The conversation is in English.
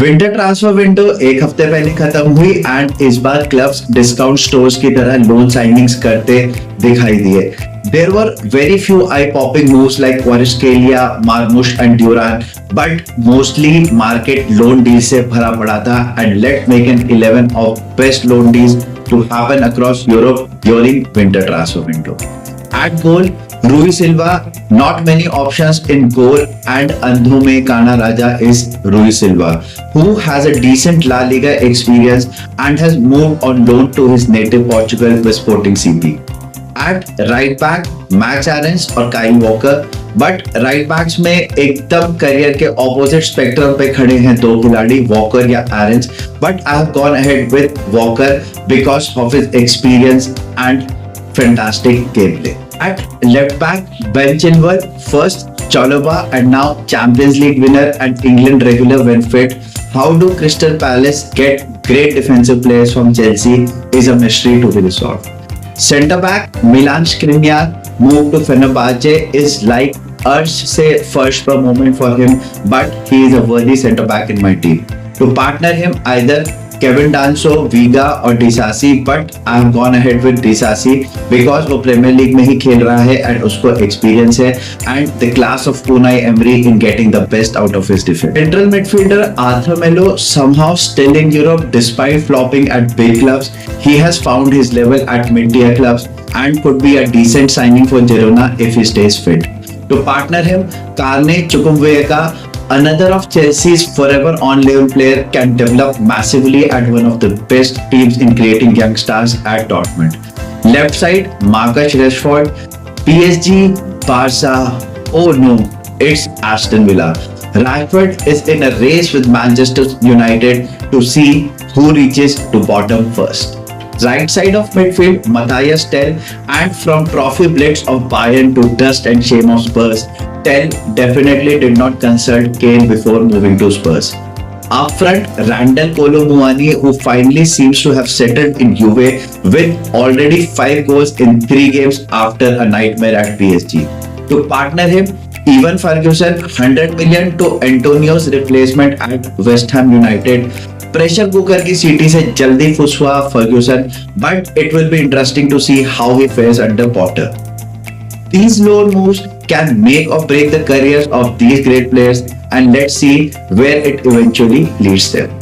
Winter transfer window एक हफ्ते पहले खत्म हुई एंड इस बार क्लब्स डिस्काउंट स्टोर्स की तरह लोन साइनिंग्स करते दिखाई दिए. There were very few eye-popping moves like Kvaratskhelia, Marmoush and Duran, but mostly market loan deals से भरा पड़ा था. And let's make an 11 of best loan deals to happen across Europe during winter transfer window. At goal, Rui Silva, not many options in goal, and Andhu mein Kana Raja is Rui Silva, who has a decent La Liga experience and has moved on loan to his native Portugal with Sporting CP. At right back, Max Aarons और Kyle Walker, but right backs में एकदम career के opposite spectrum पे खड़े हैं दो खिलाड़ी, Walker या Aarons, but I have gone ahead with Walker because of his experience and fantastic gameplay. At left back, Ben Chilwell, first Chalobah and now Champions League winner and England regular when fit. How do Crystal Palace get great defensive players from Chelsea is a mystery to be resolved. Centre back, Milan Skriniar move to Fenerbahce is like urge say first per moment for him, but he is a worthy centre back in my team. To partner him, either Kevin Danso, Viga और Disasi, but I have gone ahead with Disasi because वो premiere league में ही खेल रहा है and उसको experience है and the class of Unai Emery in getting the best out of his defense. Central midfielder Arthur Melo somehow still in Europe despite flopping at big clubs. He has found his level at mid-tier clubs and could be a decent signing for Girona if he stays fit. To partner him, Carne Chukwuemeka, another of Chelsea's forever on loan player, can develop massively at one of the best teams in creating young stars at Dortmund. Left side, Marcus Rashford, PSG, Barca, oh no, it's Aston Villa. Rashford is in a race with Manchester United to see who reaches to bottom first. Right side of midfield, Matthias Tell, and from trophy blitz of Bayern to dust and shame of Spurs, Tell definitely did not consult Kane before moving to Spurs. Up front, Randal Kolo Muani, who finally seems to have settled in Juve with already 5 goals in 3 games after a nightmare at PSG. To partner him, Evan Ferguson, 100 million to Antonio's replacement at West Ham United. Pressure cooker की सीटी से जल्दी फुस हुआ Ferguson, but it will be interesting to see how he fares under Potter. These loan moves can make or break the careers of these great players, and let's see where it eventually leads them.